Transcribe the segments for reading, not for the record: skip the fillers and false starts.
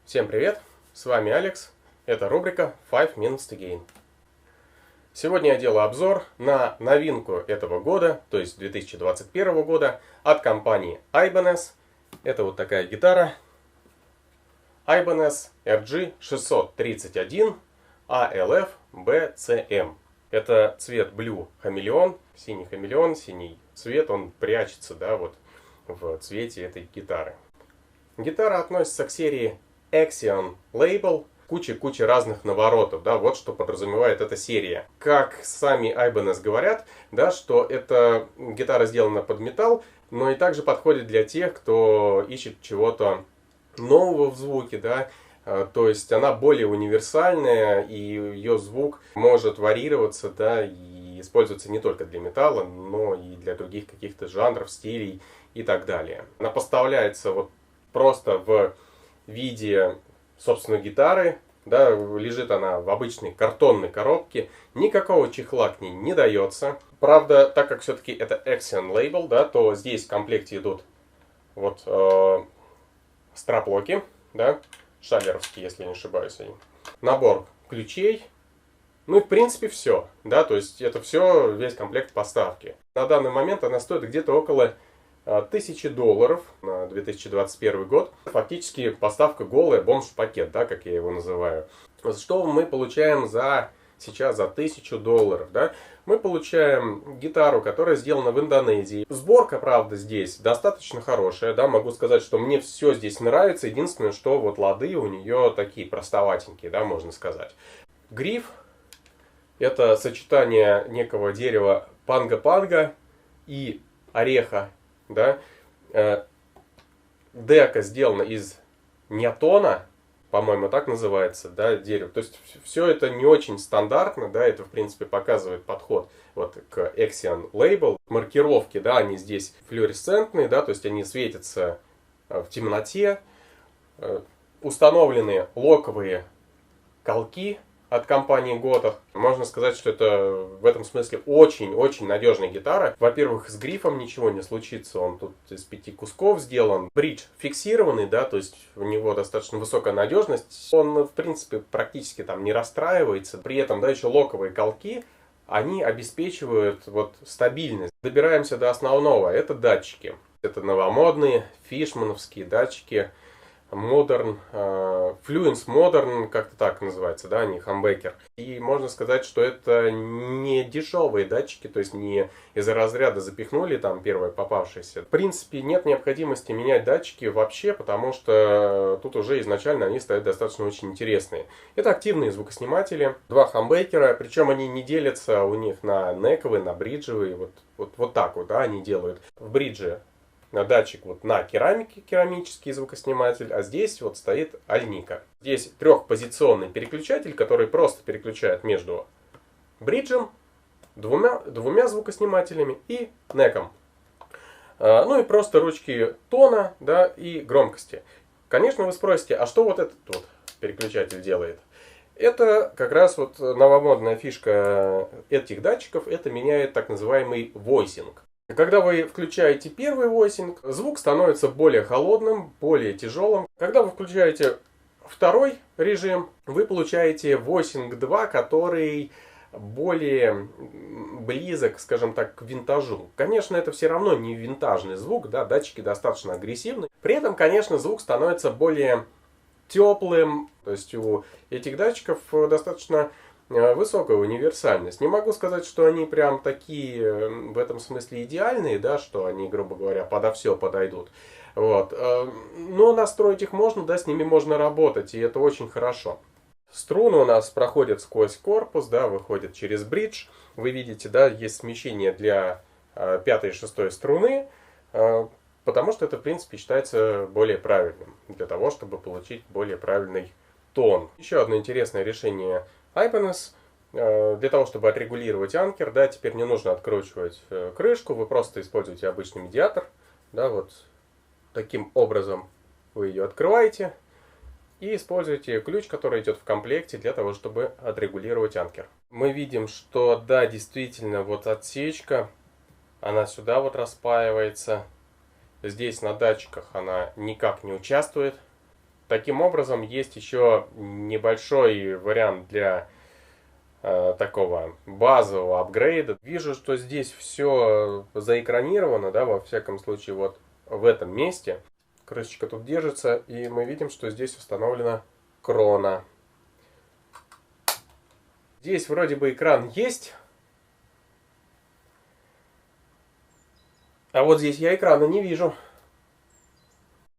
Всем привет, с вами Алекс, это рубрика 5 Minutes to Gain. Сегодня я делаю обзор на новинку этого года, то есть 2021 года, от компании Ibanez. Это вот такая гитара Ibanez RG631 ALF BCM. Это цвет Blue Chameleon, синий цвет, он прячется, да, вот в цвете этой гитары. Гитара относится к серии Axion Label, куча разных наворотов, да, вот что подразумевает эта серия. Как сами Ibanez говорят, да, что эта гитара сделана под металл, но и также подходит для тех, кто ищет чего-то нового в звуке, да, то есть она более универсальная, и ее звук может варьироваться, да, и использоваться не только для металла, но и для других каких-то жанров, стилей и так далее. Она поставляется вот просто в виде, собственно, гитары, да, лежит она в обычной картонной коробке, никакого чехла к ней не дается. Правда, так как все-таки это Axion Label, да, то здесь в комплекте идут вот страплоки, да, шалеровские, если не ошибаюсь они. Набор ключей, ну и в принципе все, да, то есть это все, весь комплект поставки. На данный момент она стоит где-то около $1000 на 2021 год. Фактически поставка голая, бомж-пакет, да, как я его называю. Что мы получаем сейчас за $1000? Да? Мы получаем гитару, которая сделана в Индонезии. Сборка, правда, здесь достаточно хорошая. Да? Могу сказать, что мне все здесь нравится. Единственное, что вот лады у нее такие простоватенькие, да, можно сказать. Гриф — это сочетание некого дерева панга-панга и ореха. Да? Дека сделана из ньятона, по-моему, так называется, да, дерево. То есть все это не очень стандартно, да, это в принципе показывает подход вот к Axion Label. Маркировки, да, они здесь флуоресцентные, да, то есть они светятся в темноте. Установлены локовые колки от компании Gotoh. Можно сказать, что это в этом смысле очень надежная гитара. Во-первых, с грифом ничего не случится. Он тут из 5 кусков сделан. Бридж фиксированный, да, то есть у него достаточно высокая надежность. Он, в принципе, практически там не расстраивается. При этом, да, еще локовые колки, они обеспечивают вот стабильность. Добираемся до основного. Это датчики. Это новомодные фишмановские датчики. Modern, Fluence Modern, как-то так называется, да, не Humbucker. И можно сказать, что это не дешевые датчики, то есть не из-за разряда запихнули там первое попавшееся. В принципе, нет необходимости менять датчики вообще, потому что тут уже изначально они стоят достаточно очень интересные. Это активные звукосниматели, два Humbucker, причем они не делятся у них на нековые, на бриджевые, вот так вот, да, они делают. В бридже датчик вот на керамике, керамический звукосниматель, а здесь вот стоит альника. Здесь трехпозиционный переключатель, который просто переключает между бриджем, двумя звукоснимателями и неком. Ну и просто ручки тона, да, и громкости. Конечно, вы спросите, а что вот этот вот переключатель делает? Это как раз вот новомодная фишка этих датчиков, это меняет так называемый войсинг. Когда вы включаете первый войсинг, звук становится более холодным, более тяжелым. Когда вы включаете второй режим, вы получаете войсинг 2, который более близок, скажем так, к винтажу. Конечно, это все равно не винтажный звук, да, датчики достаточно агрессивны. При этом, конечно, звук становится более теплым. То есть у этих датчиков достаточно высокая универсальность. Не могу сказать, что они прям такие в этом смысле идеальные, да, что они, грубо говоря, подо все подойдут. Вот. Но настроить их можно, да, с ними можно работать, и это очень хорошо. Струны у нас проходят сквозь корпус, да, выходят через бридж. Вы видите, да, есть смещение для 5-й и 6-й струны, потому что это, в принципе, считается более правильным, для того, чтобы получить более правильный тон. Еще одно интересное решение Ibanez. Для того, чтобы отрегулировать анкер, да, теперь не нужно откручивать крышку, вы просто используете обычный медиатор. Да, вот таким образом вы ее открываете и используете ключ, который идет в комплекте для того, чтобы отрегулировать анкер. Мы видим, что да, действительно, вот отсечка, она сюда вот распаивается. Здесь на датчиках она никак не участвует. Таким образом, есть еще небольшой вариант для такого базового апгрейда. Вижу, что здесь все заэкранировано, да, во всяком случае, вот в этом месте. Крышечка тут держится, и мы видим, что здесь установлена крона. Здесь вроде бы экран есть, а вот здесь я экрана не вижу.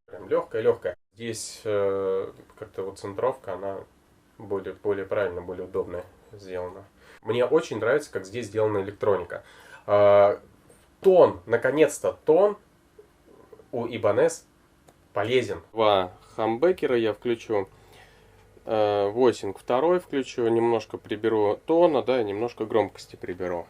Прям легкая. Здесь как-то вот центровка, она более правильно, более удобная сделана. Мне очень нравится, как здесь сделана электроника. Тон, наконец-то тон у Ibanez полезен. Два хамбекера я включу. Войсинг второй включу. Немножко приберу тона, да, и немножко громкости приберу.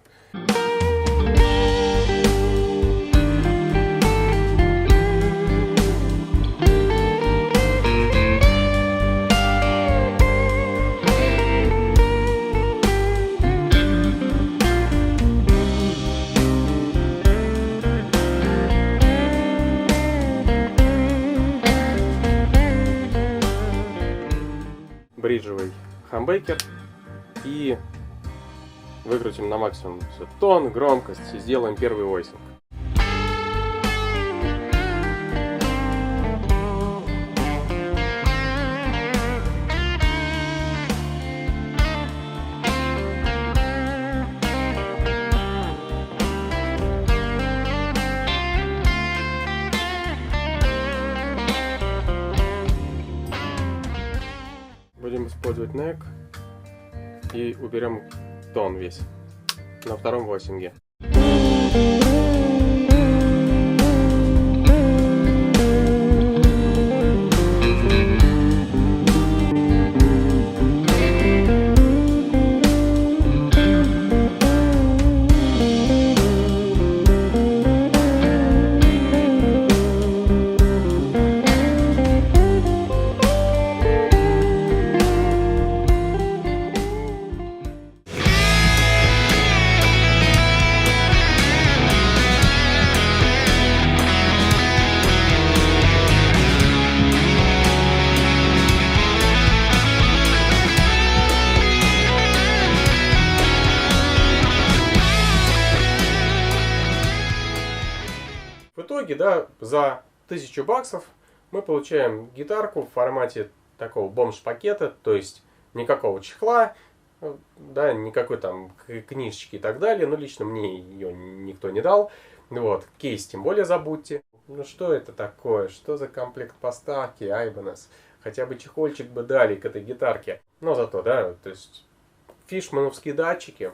Бриджевый хамбекер и выкрутим на максимум тон, громкость и сделаем первый войсинг. Будем использовать neck и уберем тон весь на втором войсинге. В итоге, да, за 1000 баксов мы получаем гитарку в формате такого бомж-пакета, то есть никакого чехла, да, никакой там книжечки и так далее, но лично мне ее никто не дал. Вот, кейс тем более забудьте. Ну что это такое? Что за комплект поставки Ibanez? Хотя бы чехольчик бы дали к этой гитарке. Но зато, да, то есть фишмановские датчики.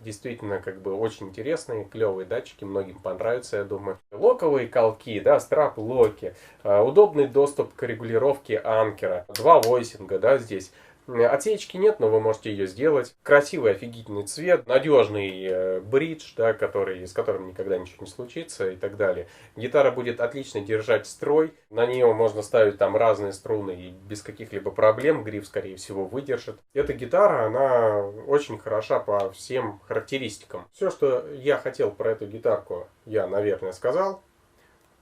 Действительно, как бы очень интересные, клевые датчики, многим понравятся, я думаю. Локовые колки, да, страп-локи, удобный доступ к регулировке анкера, 2 войсинга, да, здесь. Отсечки нет, но вы можете ее сделать. Красивый, офигительный цвет, надежный бридж, да, с которым никогда ничего не случится и так далее. Гитара будет отлично держать строй, на нее можно ставить там разные струны и без каких-либо проблем, гриф, скорее всего, выдержит. Эта гитара, она очень хороша по всем характеристикам. Все, что я хотел про эту гитарку, я, наверное, сказал.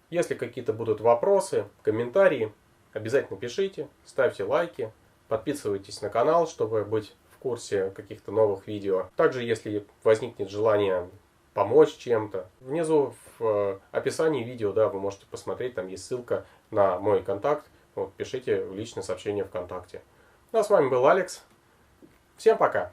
Если какие-то будут вопросы, комментарии, обязательно пишите, ставьте лайки. Подписывайтесь на канал, чтобы быть в курсе каких-то новых видео. Также, если возникнет желание помочь чем-то, внизу в описании видео, да, вы можете посмотреть, там есть ссылка на мой контакт. Вот, пишите в личное сообщение ВКонтакте. Ну а с вами был Алекс. Всем пока!